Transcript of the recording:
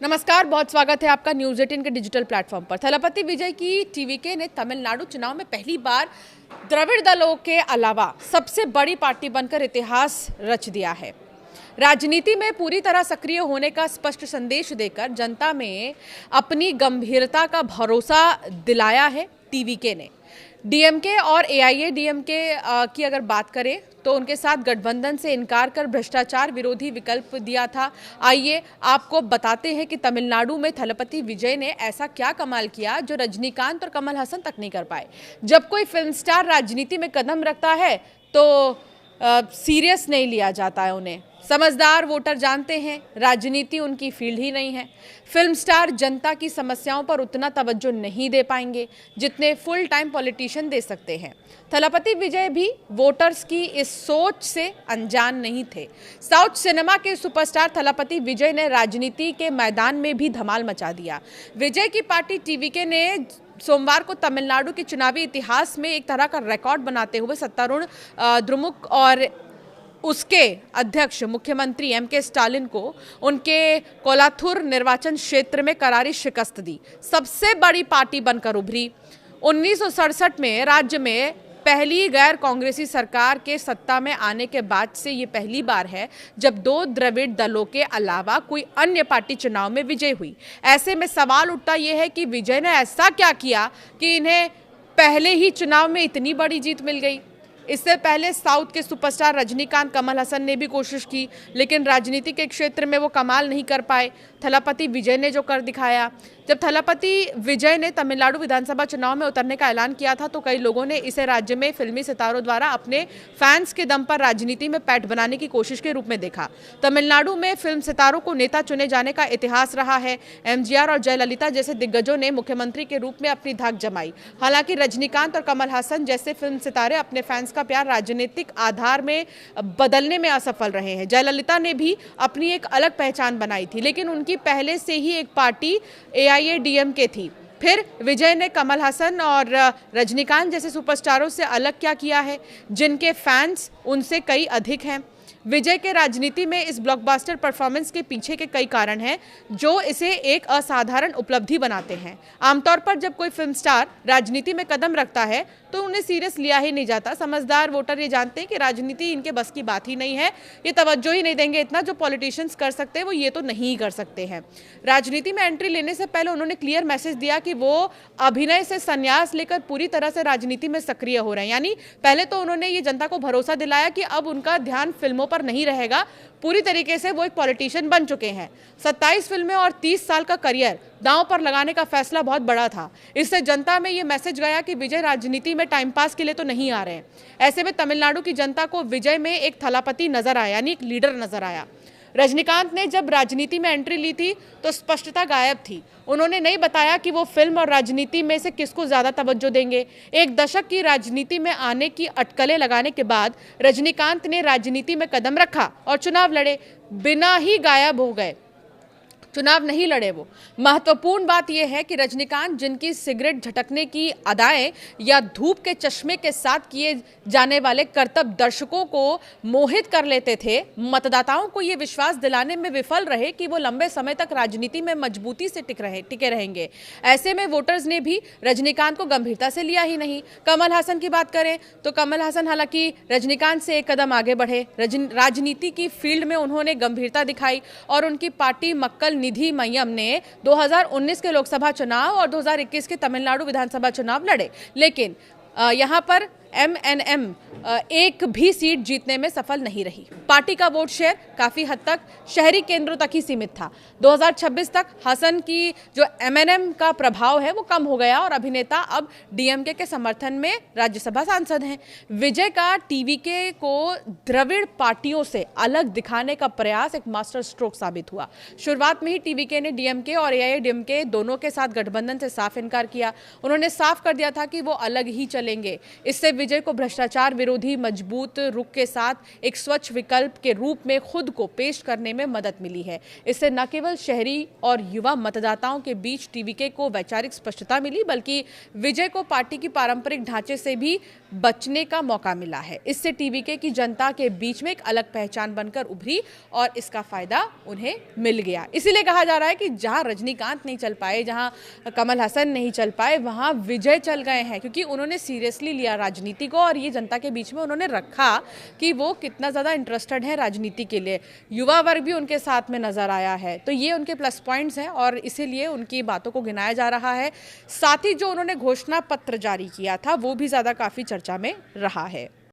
नमस्कार, बहुत स्वागत है आपका न्यूज़ 18 के डिजिटल प्लेटफॉर्म पर। थलपति विजय की टीवीके ने तमिलनाडु चुनाव में पहली बार द्रविड़ दलों के अलावा सबसे बड़ी पार्टी बनकर इतिहास रच दिया है। राजनीति में पूरी तरह सक्रिय होने का स्पष्ट संदेश देकर जनता में अपनी गंभीरता का भरोसा दिलाया है टीवीके ने। डीएमके और एआईएडीएमके की अगर बात करें तो उनके साथ गठबंधन से इनकार कर भ्रष्टाचार विरोधी विकल्प दिया था। आइए आपको बताते हैं कि तमिलनाडु में थलपति विजय ने ऐसा क्या कमाल किया जो रजनीकांत और कमल हसन तक नहीं कर पाए। जब कोई फिल्म स्टार राजनीति में कदम रखता है तो सीरियस नहीं लिया जाता है उन्हें। समझदार वोटर जानते हैं राजनीति उनकी फील्ड ही नहीं है। फिल्म स्टार जनता की समस्याओं पर उतना तवज्जो नहीं दे पाएंगे जितने फुल टाइम पॉलिटिशियन दे सकते हैं। थलपति विजय भी वोटर्स की इस सोच से अनजान नहीं थे। साउथ सिनेमा के सुपरस्टार थलपति विजय ने राजनीति के मैदान में भी धमाल मचा दिया। विजय की पार्टी टीवीके ने सोमवार को तमिलनाडु के चुनावी इतिहास में एक तरह का रिकॉर्ड बनाते हुए सत्तारूढ़ द्रमुक और उसके अध्यक्ष मुख्यमंत्री एमके स्टालिन को उनके कोलाथुर निर्वाचन क्षेत्र में करारी शिकस्त दी। सबसे बड़ी पार्टी बनकर उभरी। 1967 में राज्य में पहली गैर कांग्रेसी सरकार के सत्ता में आने के बाद से ये पहली बार है जब दो द्रविड़ दलों के अलावा कोई अन्य पार्टी चुनाव में विजय हुई। ऐसे में सवाल उठता यह है कि विजय ने ऐसा क्या किया कि इन्हें पहले ही चुनाव में इतनी बड़ी जीत मिल गई। इससे पहले साउथ के सुपरस्टार रजनीकांत, कमल हसन ने भी कोशिश की लेकिन राजनीति के क्षेत्र में वो कमाल नहीं कर पाए। थलपति विजय ने जो कर दिखाया। जब थलपति विजय ने तमिलनाडु विधानसभा चुनाव में उतरने का ऐलान किया था तो कई लोगों ने इसे राज्य में फिल्मी सितारों द्वारा अपने फैंस के दम पर राजनीति में पैठ बनाने की कोशिश के रूप में देखा। तमिलनाडु में फिल्म सितारों को नेता चुने जाने का इतिहास रहा है। एमजीआर और जयललिता जैसे दिग्गजों ने मुख्यमंत्री के रूप में अपनी धाक जमाई। हालांकि रजनीकांत और कमल हसन जैसे फिल्म सितारे अपने फैंस का प्यार राजनीतिक आधार में बदलने में असफल रहे हैं। जयललिता ने भी अपनी एक अलग पहचान बनाई थी लेकिन उनकी पहले से ही एक पार्टी एआईएडीएमके थी। फिर विजय ने कमल हसन और रजनीकांत जैसे सुपरस्टारों से अलग क्या किया है जिनके फैंस उनसे कई अधिक हैं। विजय के राजनीति में इस ब्लॉकबस्टर परफॉर्मेंस के पीछे के कई कारण हैं जो इसे एक असाधारण उपलब्धि बनाते हैं। आमतौर पर जब कोई फिल्म स्टार राजनीति में कदम रखता है तो उन्हें सीरियस लिया ही नहीं जाता। समझदार वोटर ये जानते हैं कि राजनीति इनके बस की बात ही नहीं है, ये तवज्जो ही नहीं देंगे। इतना जो पॉलिटिशियंस कर सकते हैं वो ये तो नहीं कर सकते हैं। राजनीति में एंट्री लेने से पहले उन्होंने क्लियर मैसेज दिया कि वो अभिनय से संन्यास लेकर पूरी तरह से राजनीति में सक्रिय हो रहे हैं। यानी पहले तो उन्होंने ये जनता को भरोसा दिलाया कि अब उनका ध्यान फिल्मों पर नहीं रहेगा। पूरी तरीके से वो एक पॉलिटिशियन बन चुके हैं। 27 फिल्में और 30 साल का करियर दांव पर लगाने का फैसला बहुत बड़ा था। इससे जनता में ये मैसेज गया कि विजय राजनीति में टाइम पास के लिए तो नहीं आ रहे हैं। ऐसे में तमिलनाडु की जनता को विजय में एक थलापति नजर आया, यानी एक लीडर नजर आया। रजनीकांत ने जब राजनीति में एंट्री ली थी तो स्पष्टता गायब थी। उन्होंने नहीं बताया कि वो फिल्म और राजनीति में से किसको ज़्यादा तवज्जो देंगे। एक दशक की राजनीति में आने की अटकलें लगाने के बाद रजनीकांत ने राजनीति में कदम रखा और चुनाव लड़े। बिना ही गायब हो गए, चुनाव नहीं लड़े वो। महत्वपूर्ण बात यह है कि रजनीकांत जिनकी सिगरेट झटकने की अदाएं या धूप के चश्मे के साथ किए जाने वाले करतब दर्शकों को मोहित कर लेते थे, मतदाताओं को ये विश्वास दिलाने में विफल रहे कि वो लंबे समय तक राजनीति में मजबूती से टिके रहेंगे। ऐसे में वोटर्स ने भी रजनीकांत को गंभीरता से लिया ही नहीं। कमल हसन की बात करें तो कमल हसन हालांकि रजनीकांत से एक कदम आगे बढ़े। राजनीति की फील्ड में उन्होंने गंभीरता दिखाई और उनकी पार्टी मक्कल निधि मय्यम ने 2019 के लोकसभा चुनाव और 2021 के तमिलनाडु विधानसभा चुनाव लड़े लेकिन यहां पर एमएनएम एक भी सीट जीतने में सफल नहीं रही। पार्टी का वोट शेयर काफी हद तक शहरी केंद्रों तक ही सीमित था। 2026 तक हसन की जो एमएनएम का प्रभाव है वो कम हो गया और अभिनेता अब डीएमके के समर्थन में राज्यसभा सांसद हैं। विजय का टीवीके को द्रविड़ पार्टियों से अलग दिखाने का प्रयास एक मास्टर स्ट्रोक साबित हुआ। शुरुआत में ही टीवीके ने डीएमके और एआईएडीएमके दोनों के साथ गठबंधन से साफ इनकार किया। उन्होंने साफ कर दिया था कि वो अलग ही चलेंगे। इससे विजय को भ्रष्टाचार विरोधी मजबूत रुख के साथ एक स्वच्छ विकल्प के रूप में खुद को पेश करने में मदद मिली है। इससे न केवल शहरी और युवा मतदाताओं के बीच टीवीके को वैचारिक स्पष्टता मिली, बल्कि विजय को पार्टी की पारंपरिक ढांचे से भी बचने का मौका मिला है। इससे टीवीके की जनता के बीच में एक अलग पहचान बनकर उभरी और इसका फायदा उन्हें मिल गया। इसीलिए कहा जा रहा है कि जहां रजनीकांत नहीं चल पाए, जहां कमल हसन नहीं चल पाए, वहां विजय चल गए हैं, क्योंकि उन्होंने सीरियसली लिया राजनीति को और ये जनता के बीच में उन्होंने रखा कि वो कितना ज़्यादा इंटरेस्टेड है राजनीति के लिए। युवा वर्ग भी उनके साथ में नजर आया है, तो ये उनके प्लस पॉइंट्स हैं और इसीलिए उनकी बातों को गिनाया जा रहा है। साथ ही जो उन्होंने घोषणा पत्र जारी किया था वो भी ज़्यादा काफ़ी चर्चा में रहा है।